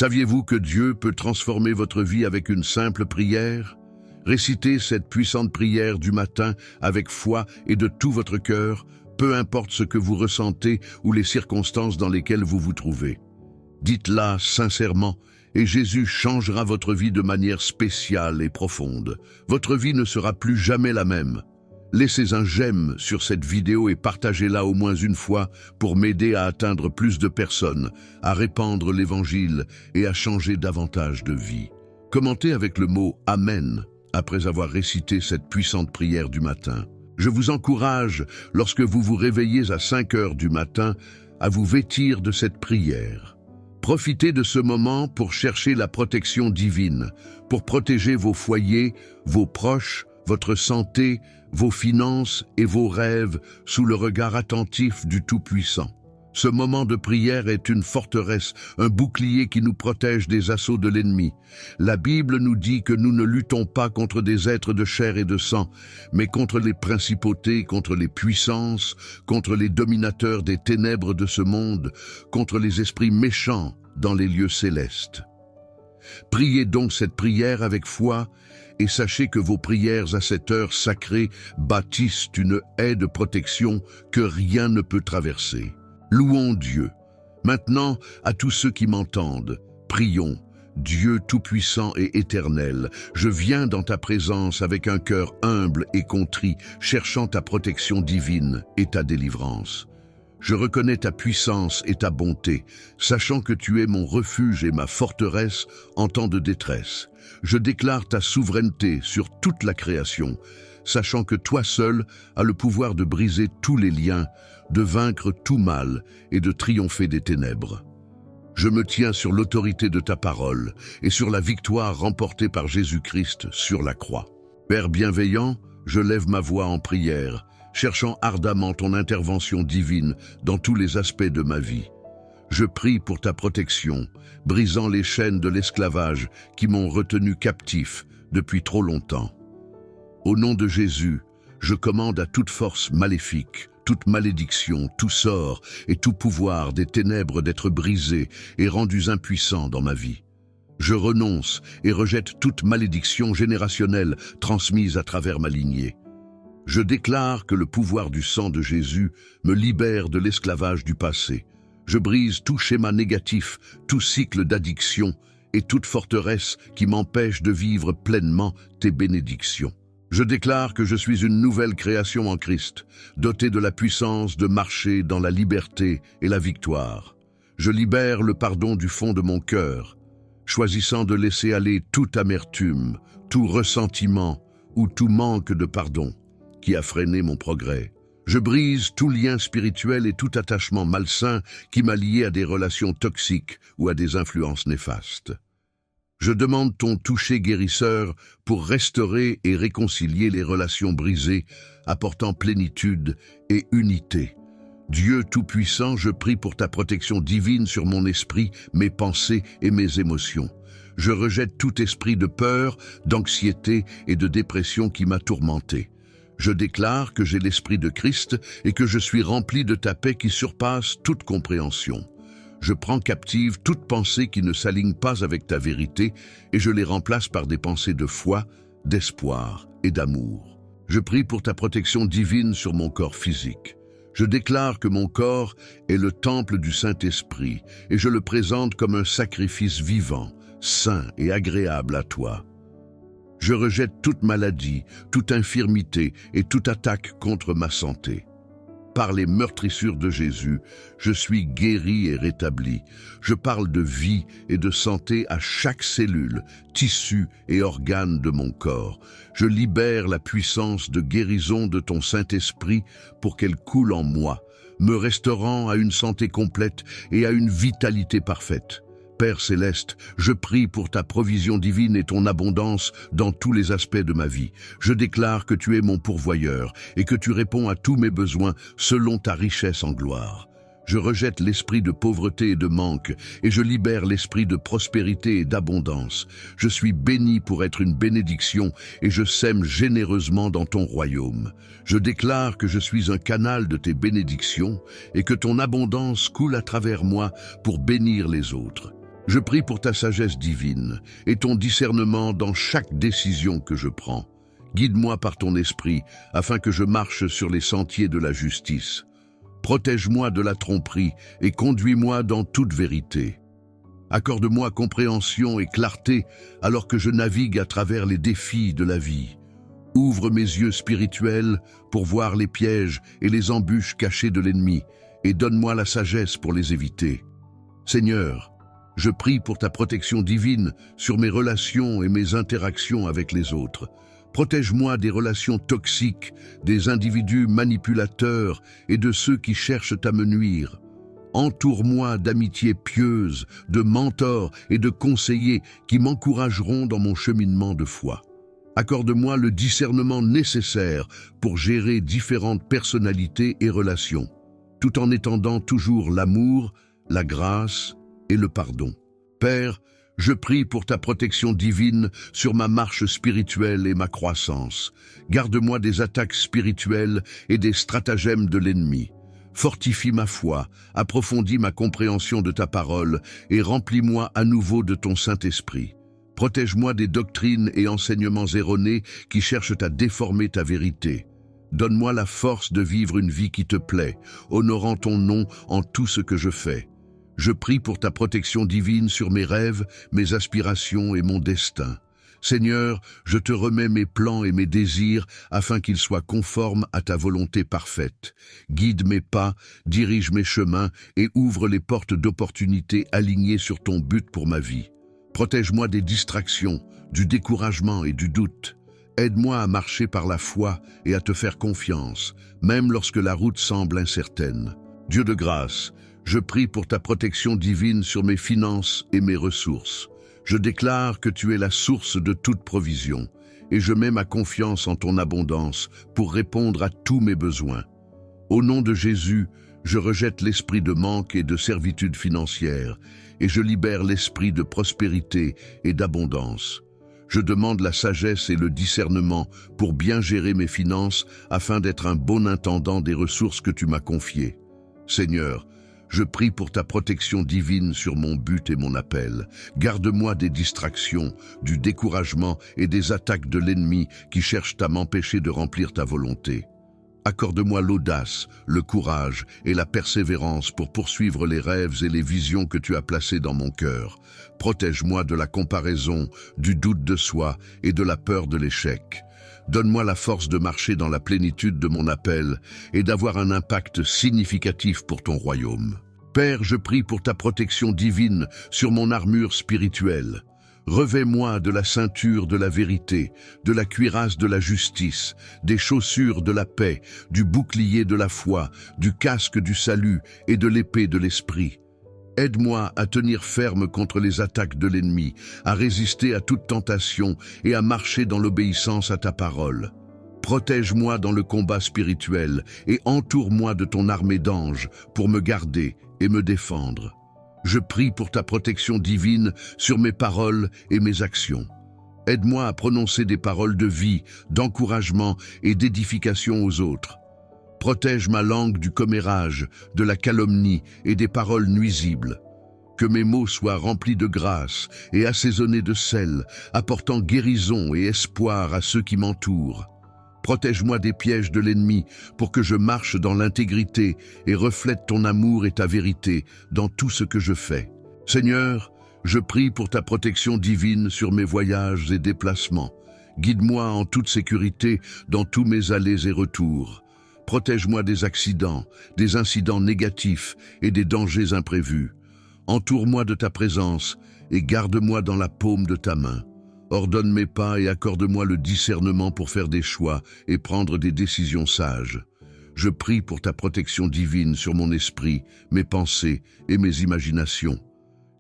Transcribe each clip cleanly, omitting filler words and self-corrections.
Saviez-vous que Dieu peut transformer votre vie avec une simple prière? Récitez cette puissante prière du matin avec foi et de tout votre cœur, peu importe ce que vous ressentez ou les circonstances dans lesquelles vous vous trouvez. Dites-la sincèrement et Jésus changera votre vie de manière spéciale et profonde. Votre vie ne sera plus jamais la même. Laissez un j'aime sur cette vidéo et partagez-la au moins une fois pour m'aider à atteindre plus de personnes, à répandre l'Évangile et à changer davantage de vie. Commentez avec le mot « Amen » après avoir récité cette puissante prière du matin. Je vous encourage, lorsque vous vous réveillez à 5 heures du matin, à vous vêtir de cette prière. Profitez de ce moment pour chercher la protection divine, pour protéger vos foyers, vos proches, votre santé, vos finances et vos rêves sous le regard attentif du Tout-Puissant. Ce moment de prière est une forteresse, un bouclier qui nous protège des assauts de l'ennemi. La Bible nous dit que nous ne luttons pas contre des êtres de chair et de sang, mais contre les principautés, contre les puissances, contre les dominateurs des ténèbres de ce monde, contre les esprits méchants dans les lieux célestes. Priez donc cette prière avec foi et sachez que vos prières à cette heure sacrée bâtissent une haie de protection que rien ne peut traverser. Louons Dieu. Maintenant, à tous ceux qui m'entendent, prions. Dieu Tout-Puissant et Éternel, je viens dans ta présence avec un cœur humble et contrit, cherchant ta protection divine et ta délivrance. Je reconnais ta puissance et ta bonté, sachant que tu es mon refuge et ma forteresse en temps de détresse. Je déclare ta souveraineté sur toute la création, sachant que toi seul as le pouvoir de briser tous les liens, de vaincre tout mal et de triompher des ténèbres. Je me tiens sur l'autorité de ta parole et sur la victoire remportée par Jésus-Christ sur la croix. Père bienveillant, je lève ma voix en prière, cherchant ardemment ton intervention divine dans tous les aspects de ma vie. Je prie pour ta protection, brisant les chaînes de l'esclavage qui m'ont retenu captif depuis trop longtemps. Au nom de Jésus, je commande à toute force maléfique, toute malédiction, tout sort et tout pouvoir des ténèbres d'être brisés et rendus impuissants dans ma vie. Je renonce et rejette toute malédiction générationnelle transmise à travers ma lignée. Je déclare que le pouvoir du sang de Jésus me libère de l'esclavage du passé. Je brise tout schéma négatif, tout cycle d'addiction et toute forteresse qui m'empêche de vivre pleinement tes bénédictions. Je déclare que je suis une nouvelle création en Christ, dotée de la puissance de marcher dans la liberté et la victoire. Je libère le pardon du fond de mon cœur, choisissant de laisser aller toute amertume, tout ressentiment ou tout manque de pardon qui a freiné mon progrès. Je brise tout lien spirituel et tout attachement malsain qui m'a lié à des relations toxiques ou à des influences néfastes. Je demande ton toucher guérisseur pour restaurer et réconcilier les relations brisées, apportant plénitude et unité. Dieu Tout-Puissant, je prie pour ta protection divine sur mon esprit, mes pensées et mes émotions. Je rejette tout esprit de peur, d'anxiété et de dépression qui m'a tourmenté. Je déclare que j'ai l'esprit de Christ et que je suis rempli de ta paix qui surpasse toute compréhension. Je prends captive toute pensée qui ne s'aligne pas avec ta vérité et je les remplace par des pensées de foi, d'espoir et d'amour. Je prie pour ta protection divine sur mon corps physique. Je déclare que mon corps est le temple du Saint-Esprit et je le présente comme un sacrifice vivant, saint et agréable à toi. Je rejette toute maladie, toute infirmité et toute attaque contre ma santé. Par les meurtrissures de Jésus, je suis guéri et rétabli. Je parle de vie et de santé à chaque cellule, tissu et organe de mon corps. Je libère la puissance de guérison de ton Saint-Esprit pour qu'elle coule en moi, me restaurant à une santé complète et à une vitalité parfaite. Père céleste, je prie pour ta provision divine et ton abondance dans tous les aspects de ma vie. Je déclare que tu es mon pourvoyeur et que tu réponds à tous mes besoins selon ta richesse en gloire. Je rejette l'esprit de pauvreté et de manque et je libère l'esprit de prospérité et d'abondance. Je suis béni pour être une bénédiction et je sème généreusement dans ton royaume. Je déclare que je suis un canal de tes bénédictions et que ton abondance coule à travers moi pour bénir les autres. Je prie pour ta sagesse divine et ton discernement dans chaque décision que je prends. Guide-moi par ton esprit, afin que je marche sur les sentiers de la justice. Protège-moi de la tromperie et conduis-moi dans toute vérité. Accorde-moi compréhension et clarté alors que je navigue à travers les défis de la vie. Ouvre mes yeux spirituels pour voir les pièges et les embûches cachées de l'ennemi, et donne-moi la sagesse pour les éviter. Seigneur, je prie pour ta protection divine sur mes relations et mes interactions avec les autres. Protège-moi des relations toxiques, des individus manipulateurs et de ceux qui cherchent à me nuire. Entoure-moi d'amitiés pieuses, de mentors et de conseillers qui m'encourageront dans mon cheminement de foi. Accorde-moi le discernement nécessaire pour gérer différentes personnalités et relations, tout en étendant toujours l'amour, la grâce et le pardon. Père, je prie pour ta protection divine sur ma marche spirituelle et ma croissance. Garde-moi des attaques spirituelles et des stratagèmes de l'ennemi. Fortifie ma foi, approfondis ma compréhension de ta parole et remplis-moi à nouveau de ton Saint-Esprit. Protège-moi des doctrines et enseignements erronés qui cherchent à déformer ta vérité. Donne-moi la force de vivre une vie qui te plaît, honorant ton nom en tout ce que je fais. Je prie pour ta protection divine sur mes rêves, mes aspirations et mon destin. Seigneur, je te remets mes plans et mes désirs afin qu'ils soient conformes à ta volonté parfaite. Guide mes pas, dirige mes chemins et ouvre les portes d'opportunités alignées sur ton but pour ma vie. Protège-moi des distractions, du découragement et du doute. Aide-moi à marcher par la foi et à te faire confiance, même lorsque la route semble incertaine. Dieu de grâce, je prie pour ta protection divine sur mes finances et mes ressources. Je déclare que tu es la source de toute provision, et je mets ma confiance en ton abondance pour répondre à tous mes besoins. Au nom de Jésus, je rejette l'esprit de manque et de servitude financière, et je libère l'esprit de prospérité et d'abondance. Je demande la sagesse et le discernement pour bien gérer mes finances afin d'être un bon intendant des ressources que tu m'as confiées. Seigneur, je prie pour ta protection divine sur mon but et mon appel. Garde-moi des distractions, du découragement et des attaques de l'ennemi qui cherchent à m'empêcher de remplir ta volonté. Accorde-moi l'audace, le courage et la persévérance pour poursuivre les rêves et les visions que tu as placés dans mon cœur. Protège-moi de la comparaison, du doute de soi et de la peur de l'échec. Donne-moi la force de marcher dans la plénitude de mon appel et d'avoir un impact significatif pour ton royaume. Père, je prie pour ta protection divine sur mon armure spirituelle. Revêt-moi de la ceinture de la vérité, de la cuirasse de la justice, des chaussures de la paix, du bouclier de la foi, du casque du salut et de l'épée de l'esprit. Aide-moi à tenir ferme contre les attaques de l'ennemi, à résister à toute tentation et à marcher dans l'obéissance à ta parole. Protège-moi dans le combat spirituel et entoure-moi de ton armée d'anges pour me garder et me défendre. Je prie pour ta protection divine sur mes paroles et mes actions. Aide-moi à prononcer des paroles de vie, d'encouragement et d'édification aux autres. Protège ma langue du commérage, de la calomnie et des paroles nuisibles. Que mes mots soient remplis de grâce et assaisonnés de sel, apportant guérison et espoir à ceux qui m'entourent. Protège-moi des pièges de l'ennemi pour que je marche dans l'intégrité et reflète ton amour et ta vérité dans tout ce que je fais. Seigneur, je prie pour ta protection divine sur mes voyages et déplacements. Guide-moi en toute sécurité dans tous mes allers et retours. Protège-moi des accidents, des incidents négatifs et des dangers imprévus. Entoure-moi de ta présence et garde-moi dans la paume de ta main. Ordonne mes pas et accorde-moi le discernement pour faire des choix et prendre des décisions sages. Je prie pour ta protection divine sur mon esprit, mes pensées et mes imaginations.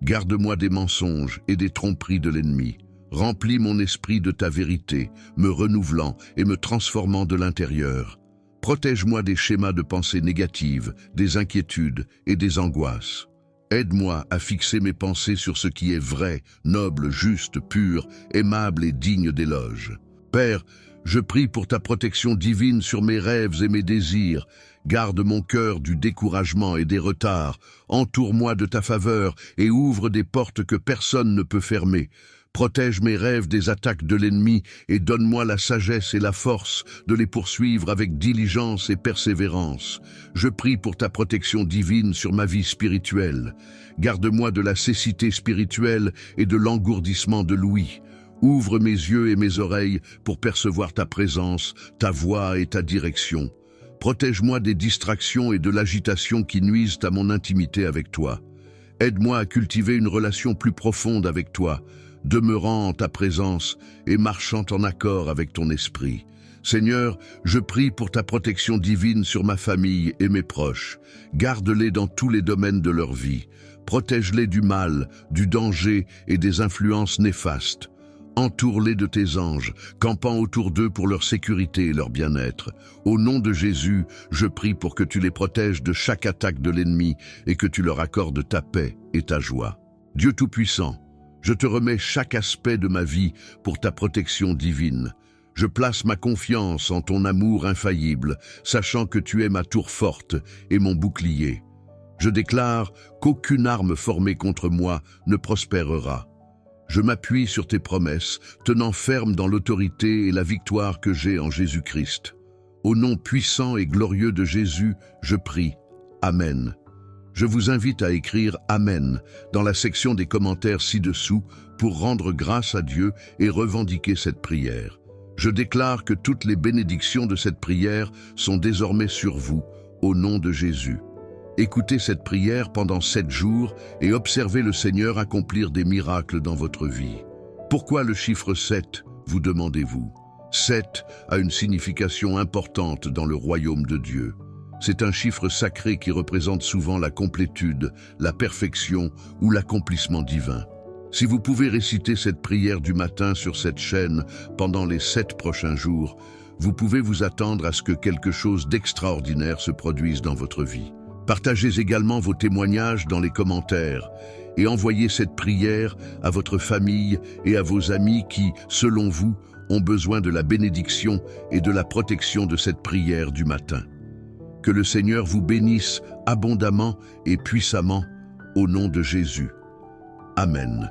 Garde-moi des mensonges et des tromperies de l'ennemi. Remplis mon esprit de ta vérité, me renouvelant et me transformant de l'intérieur. Protège-moi des schémas de pensée négatives, des inquiétudes et des angoisses. Aide-moi à fixer mes pensées sur ce qui est vrai, noble, juste, pur, aimable et digne d'éloge. Père, je prie pour ta protection divine sur mes rêves et mes désirs. Garde mon cœur du découragement et des retards. Entoure-moi de ta faveur et ouvre des portes que personne ne peut fermer. Protège mes rêves des attaques de l'ennemi et donne-moi la sagesse et la force de les poursuivre avec diligence et persévérance. Je prie pour ta protection divine sur ma vie spirituelle. Garde-moi de la cécité spirituelle et de l'engourdissement de l'ouïe. Ouvre mes yeux et mes oreilles pour percevoir ta présence, ta voix et ta direction. Protège-moi des distractions et de l'agitation qui nuisent à mon intimité avec toi. Aide-moi à cultiver une relation plus profonde avec toi, demeurant en ta présence et marchant en accord avec ton esprit. Seigneur, je prie pour ta protection divine sur ma famille et mes proches. Garde-les dans tous les domaines de leur vie. Protège-les du mal, du danger et des influences néfastes. Entoure-les de tes anges, campant autour d'eux pour leur sécurité et leur bien-être. Au nom de Jésus, je prie pour que tu les protèges de chaque attaque de l'ennemi et que tu leur accordes ta paix et ta joie. Dieu Tout-Puissant, je te remets chaque aspect de ma vie pour ta protection divine. Je place ma confiance en ton amour infaillible, sachant que tu es ma tour forte et mon bouclier. Je déclare qu'aucune arme formée contre moi ne prospérera. Je m'appuie sur tes promesses, tenant ferme dans l'autorité et la victoire que j'ai en Jésus-Christ. Au nom puissant et glorieux de Jésus, je prie. Amen. Je vous invite à écrire « Amen » dans la section des commentaires ci-dessous pour rendre grâce à Dieu et revendiquer cette prière. Je déclare que toutes les bénédictions de cette prière sont désormais sur vous, au nom de Jésus. Écoutez cette prière pendant 7 jours et observez le Seigneur accomplir des miracles dans votre vie. Pourquoi le chiffre 7, vous demandez-vous? 7 a une signification importante dans le royaume de Dieu. C'est un chiffre sacré qui représente souvent la complétude, la perfection ou l'accomplissement divin. Si vous pouvez réciter cette prière du matin sur cette chaîne pendant les 7 prochains jours, vous pouvez vous attendre à ce que quelque chose d'extraordinaire se produise dans votre vie. Partagez également vos témoignages dans les commentaires et envoyez cette prière à votre famille et à vos amis qui, selon vous, ont besoin de la bénédiction et de la protection de cette prière du matin. Que le Seigneur vous bénisse abondamment et puissamment au nom de Jésus. Amen.